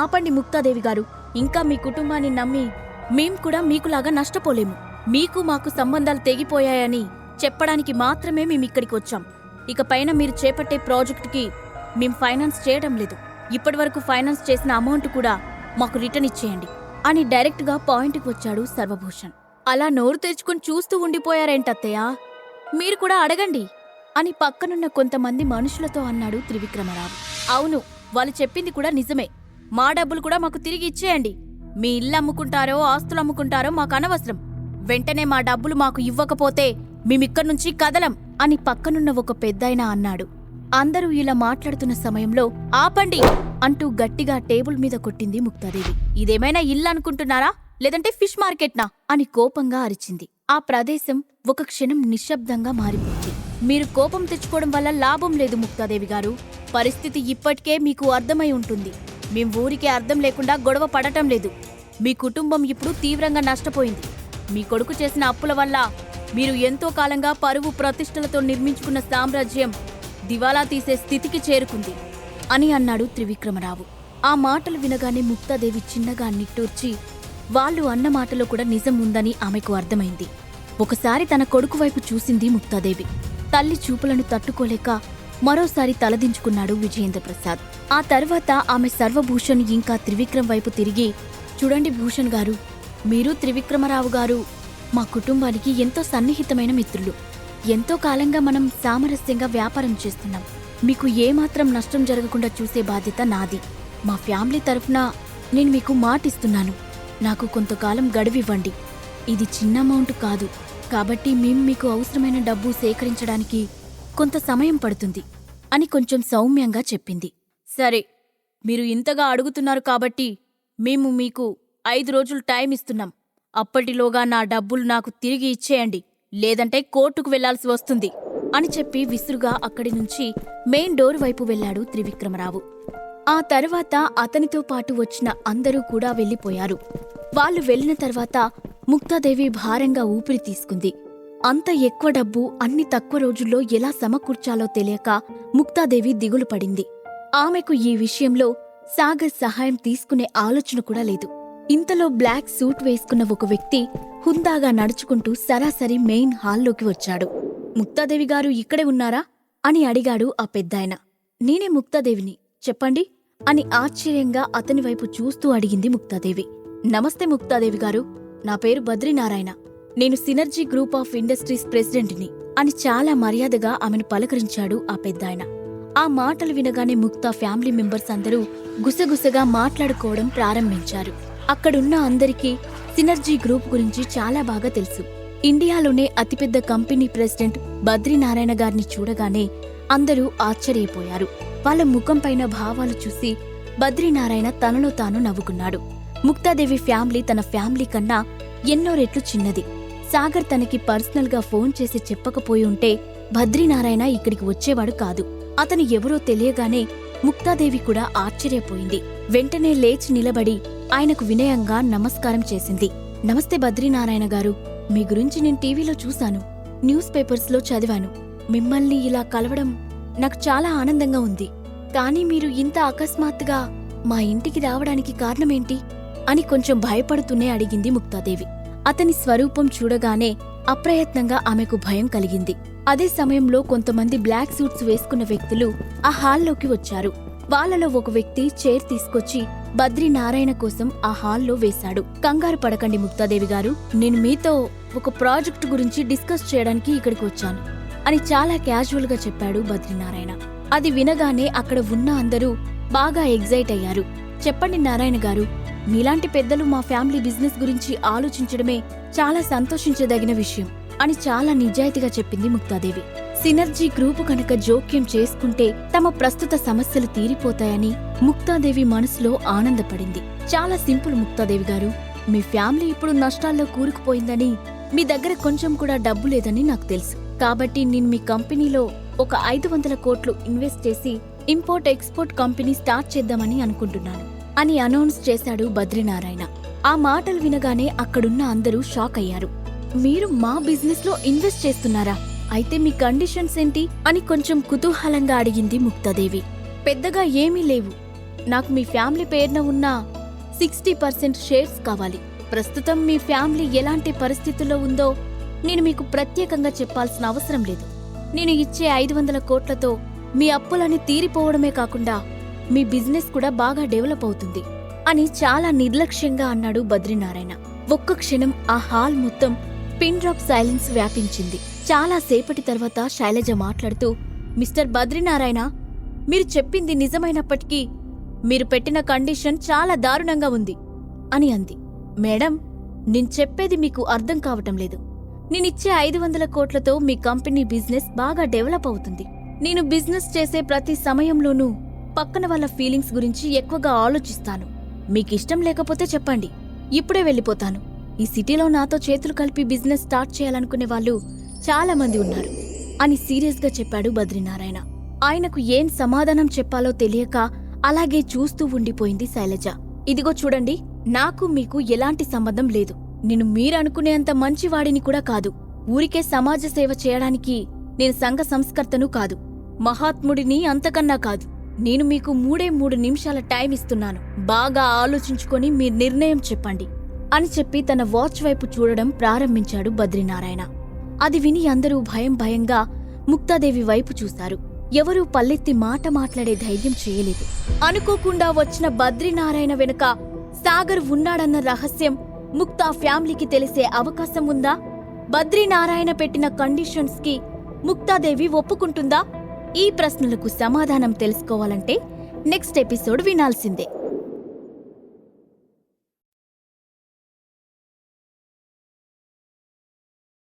ఆపండి ముక్తాదేవి గారు. ఇంకా మీ కుటుంబాన్ని నమ్మి మేం కూడా మీకులాగా నష్టపోలేము. మీకు మాకు సంబంధాలు తెగిపోయాయని చెప్పడానికి మాత్రమే మేమిక్కడికి వచ్చాం. ఇక పైన మీరు చేపట్టే ప్రాజెక్టుకి మేం ఫైనాన్స్ చేయడం లేదు. ఇప్పటివరకు ఫైనాన్స్ చేసిన అమౌంట్ కూడా మాకు రిటర్న్ ఇచ్చేయండి అని డైరెక్ట్గా పాయింట్కి వచ్చాడు సర్వభూషణ్. అలా నోరు తెరుచుకుని చూస్తూ ఉండిపోయారేంటత్తయ్యా, మీరు కూడా అడగండి అని పక్కనున్న కొంతమంది మనుషులతో అన్నాడు త్రివిక్రమరావు. అవును, వాళ్ళు చెప్పింది కూడా నిజమే. మా డబ్బులు కూడా మాకు తిరిగి ఇచ్చేయండి. మీ ఇల్లు అమ్ముకుంటారో ఆస్తులు అమ్ముకుంటారో మాకు అనవసరం. వెంటనే మా డబ్బులు మాకు ఇవ్వకపోతే మేమిక్కడ్నుంచి కదలం అని పక్కనున్న ఒక పెద్దాయన అన్నాడు. అందరూ ఇలా మాట్లాడుతున్న సమయంలో ఆపండి అంటూ గట్టిగా టేబుల్ మీద కొట్టింది ముక్తాదేవి. ఇదేమైనా ఇల్లు అనుకుంటున్నారా, లేదంటే ఫిష్ మార్కెట్నా అని కోపంగా అరిచింది. ఆ ప్రదేశం ఒక క్షణం నిశ్శబ్దంగా మారిపోయింది. మీరు కోపం తెచ్చుకోవడం వల్ల లాభం లేదు ముక్తాదేవి గారు. పరిస్థితి ఇప్పటికే మీకు అర్థమై ఉంటుంది. మేం ఊరికే అర్థం లేకుండా గొడవ పడటం లేదు. మీ కుటుంబం ఇప్పుడు తీవ్రంగా నష్టపోయింది. మీ కొడుకు చేసిన అప్పుల వల్ల మీరు ఎంతో కాలంగా పరువు ప్రతిష్టలతో నిర్మించుకున్న సామ్రాజ్యం దివాలా తీసే స్థితికి చేరుకుంది అని అన్నాడు త్రివిక్రమరావు. ఆ మాటలు వినగానే ముక్తాదేవి చిన్నగా నిట్టూర్చి, వాళ్ళు అన్న మాటలో కూడా నిజం ఉందని ఆమెకు అర్థమైంది. ఒకసారి తన కొడుకు వైపు చూసింది ముక్తాదేవి. తల్లి చూపులను తట్టుకోలేక మరోసారి తలదించుకున్నాడు విజయేంద్రప్రసాద్. ఆ తర్వాత ఆమె సర్వభూషణ్ ఇంకా త్రివిక్రమ్ వైపు తిరిగి, చూడండి భూషణ్ గారు, మీరు త్రివిక్రమరావు గారు మా కుటుంబానికి ఎంతో సన్నిహితమైన మిత్రులు. ఎంతో కాలంగా మనం సామరస్యంగా వ్యాపారం చేస్తున్నాం. మీకు ఏమాత్రం నష్టం జరగకుండా చూసే బాధ్యత నాది. మా ఫ్యామిలీ తరఫున నేను మీకు మాటిస్తున్నాను. నాకు కొంతకాలం గడువివ్వండి. ఇది చిన్న అమౌంట్ కాదు, కాబట్టి మేం మీకు అవసరమైన డబ్బు సేకరించడానికి కొంత సమయం పడుతుంది అని కొంచెం సౌమ్యంగా చెప్పింది. సరే, మీరు ఇంతగా అడుగుతున్నారు కాబట్టి మేము మీకు 5 రోజులు టైం ఇస్తున్నాం. అప్పటిలోగా నా డబ్బులు నాకు తిరిగి ఇచ్చేయండి, లేదంటే కోర్టుకు వెళ్లాల్సి వస్తుంది అని చెప్పి విసురుగా అక్కడి నుంచి మెయిన్ డోర్ వైపు వెళ్లాడు త్రివిక్రమరావు. ఆ తర్వాత అతనితో పాటు వచ్చిన అందరూ కూడా వెళ్లిపోయారు. వాళ్ళు వెళ్లిన తర్వాత ముక్తాదేవి భారంగా ఊపిరి తీసుకుంది. అంత ఎక్కువ డబ్బు అన్ని తక్కువ రోజుల్లో ఎలా సమకూర్చాలో తెలియక ముక్తాదేవి దిగులు పడింది. ఆమెకు ఈ విషయంలో సాగర్ సహాయం తీసుకునే ఆలోచన కూడా లేదు. ఇంతలో బ్లాక్ సూట్ వేసుకున్న ఒక వ్యక్తి హుందాగా నడుచుకుంటూ సరాసరి మెయిన్ హాల్లోకి వచ్చాడు. ముక్తాదేవి గారు ఇక్కడే ఉన్నారా అని అడిగాడు ఆ పెద్దాయన. నేనే ముక్తాదేవిని, చెప్పండి అని ఆశ్చర్యంగా అతని వైపు చూస్తూ అడిగింది ముక్తాదేవి. నమస్తే ముక్తాదేవి గారు, నా పేరు బద్రీనారాయణ. నేను సినర్జీ గ్రూప్ ఆఫ్ ఇండస్ట్రీస్ ప్రెసిడెంట్ని అని చాలా మర్యాదగా ఆమెను పలకరించాడు ఆ పెద్దాయన. ఆ మాటలు వినగానే ముక్తా ఫ్యామిలీ మెంబర్స్ అందరూ గుసగుసగా మాట్లాడుకోవడం ప్రారంభించారు. అక్కడున్న అందరికీ సినర్జీ గ్రూప్ గురించి చాలా బాగా తెలుసు. ఇండియాలోనే అతిపెద్ద కంపెనీ ప్రెసిడెంట్ బద్రీనారాయణ గారిని చూడగానే అందరూ ఆశ్చర్యపోయారు. వాళ్ళ ముఖంపైన భావాలు చూసి బద్రీనారాయణ తనలో తాను నవ్వుకున్నాడు. ముక్తాదేవి ఫ్యామిలీ తన ఫ్యామిలీ కన్నా ఎన్నో రెట్లు చిన్నది. సాగర్ తనకి పర్సనల్ గా ఫోన్ చేసి చెప్పకపోయి ఉంటే బద్రీనారాయణ ఇక్కడికి వచ్చేవాడు కాదు. అతను ఎవరో తెలియగానే ముక్తాదేవి కూడా ఆశ్చర్యపోయింది. వెంటనే లేచి నిలబడి ఆయనకు వినయంగా నమస్కారం చేసింది. నమస్తే బద్రీనారాయణ గారు, మీ గురించి నేను టీవీలో చూశాను, న్యూస్ పేపర్స్లో చదివాను. మిమ్మల్ని ఇలా కలవడం నాకు చాలా ఆనందంగా ఉంది. కానీ మీరు ఇంత అకస్మాత్తుగా మా ఇంటికి రావడానికి కారణమేంటి అని కొంచెం భయపడుతూనే అడిగింది ముక్తాదేవి. అతని స్వరూపం చూడగానే అప్రయత్నంగా ఆమెకు భయం కలిగింది. అదే సమయంలో కొంతమంది బ్లాక్ సూట్స్ వేసుకున్న వ్యక్తులు ఆ హాల్లోకి వచ్చారు. వాళ్లలో ఒక వ్యక్తి చైర్ తీసుకొచ్చి బద్రీనారాయణ కోసం ఆ హాల్లో వేశాడు. కంగారు పడకండి ముక్తాదేవి గారు, నేను మీతో ఒక ప్రాజెక్టు గురించి డిస్కస్ చేయడానికి ఇక్కడికి వచ్చాను అని చాలా క్యాజువల్ గా చెప్పాడు బద్రీనారాయణ. అది వినగానే అక్కడ ఉన్న అందరూ బాగా ఎగ్జైట్ అయ్యారు. చెప్పండి నారాయణ గారు, మీలాంటి పెద్దలు మా ఫ్యామిలీ బిజినెస్ గురించి ఆలోచించడమే చాలా సంతోషించదగిన విషయం అని చాలా నిజాయితీగా చెప్పింది ముక్తాదేవి. సినర్జీ గ్రూపు కనుక జోక్యం చేసుకుంటే తమ ప్రస్తుత సమస్యలు తీరిపోతాయని ముక్తాదేవి మనసులో ఆనందపడింది. చాలా సింపుల్ ముక్తాదేవి గారు, మీ ఫ్యామిలీ ఇప్పుడు నష్టాల్లో కూరుకుపోయిందని, మీ దగ్గర కొంచెం కూడా డబ్బు లేదని నాకు తెలుసు. కాబట్టి నేను మీ కంపెనీలో ఒక 500 కోట్లు ఇన్వెస్ట్ చేసి ఇంపోర్ట్ ఎక్స్పోర్ట్ కంపెనీ స్టార్ట్ చేద్దామని అనుకుంటున్నాను అని అనౌన్స్ చేశాడు బద్రీనారాయణ. ఆ మాటలు వినగానే అక్కడున్న అందరూ షాక్ అయ్యారు. మీరు మా బిజినెస్ లో ఇన్వెస్ట్ చేస్తున్నారా? అయితే మీ కండిషన్స్ ఏంటి అని కొంచెం కుతూహలంగా అడిగింది ముక్తాదేవి. పెద్దగా ఏమీ లేవు. నాకు మీ ఫ్యామిలీ పేరున ఉన్న 60% షేర్స్ కావాలి. ప్రస్తుతం మీ ఫ్యామిలీ ఎలాంటి పరిస్థితుల్లో ఉందో నేను మీకు ప్రత్యేకంగా చెప్పాల్సిన అవసరం లేదు. నేను ఇచ్చే 500 కోట్లతో మీ అప్పులని తీరిపోవడమే కాకుండా మీ బిజినెస్ కూడా బాగా డెవలప్ అవుతుంది అని చాలా నిర్లక్ష్యంగా అన్నాడు బద్రీనారాయణ. ఒక్క క్షణం ఆ హాల్ మొత్తం పిన్ డ్రాప్ సైలెన్స్ వ్యాపించింది. చాలా సేపటి తర్వాత శైలజ మాట్లాడుతూ, మిస్టర్ బద్రీనారాయణ, మీరు చెప్పింది నిజమైనప్పటికీ మీరు పెట్టిన కండిషన్ చాలా దారుణంగా ఉంది అని అంది. మేడం, నేను చెప్పేది మీకు అర్థం కావటం లేదు. నేనిచ్చే 500 కోట్లతో మీ కంపెనీ బిజినెస్ బాగా డెవలప్ అవుతుంది. నేను బిజినెస్ చేసే ప్రతి సమయంలోనూ పక్కన వాళ్ళ ఫీలింగ్స్ గురించి ఎక్కువగా ఆలోచిస్తాను. మీకిష్టం లేకపోతే చెప్పండి, ఇప్పుడే వెళ్ళిపోతాను. ఈ సిటీలో నాతో చేతులు కలిపి బిజినెస్ స్టార్ట్ చేయాలనుకునే వాళ్ళు చాలా మంది ఉన్నారు అని సీరియస్గా చెప్పాడు బద్రీనారాయణ. ఆయనకు ఏం సమాధానం చెప్పాలో తెలియక అలాగే చూస్తూ ఉండిపోయింది శైలజ. ఇదిగో చూడండి, నాకు మీకు ఎలాంటి సంబంధం లేదు. నేను మీరనుకునేంత మంచివాడిని కూడా కాదు. ఊరికే సమాజ సేవ చేయడానికి నేను సంఘ సంస్కర్తను కాదు, మహాత్ముడిని అంతకన్నా కాదు. నేను మీకు 3 నిమిషాల టైం ఇస్తున్నాను. బాగా ఆలోచించుకొని మీ నిర్ణయం చెప్పండి అని చెప్పి తన వాచ్ వైపు చూడడం ప్రారంభించాడు బద్రీనారాయణ. అది విని అందరూ భయంగా ముక్తాదేవి వైపు చూశారు. ఎవరూ పల్లెత్తి మాట మాట్లాడే ధైర్యం చేయలేదు. అనుకోకుండా వచ్చిన బద్రీనారాయణ వెనుక సాగర్ ఉన్నాడన్న రహస్యం ముక్తా ఫ్యామిలీకి తెలిసే అవకాశం ఉందా? బద్రీనారాయణ పెట్టిన కండిషన్స్ కి ముక్తాదేవి ఒప్పుకుంటుందా? ఈ ప్రశ్నలకు సమాధానం తెలుసుకోవాలంటే నెక్స్ట్ ఎపిసోడ్ వినాల్సిందే.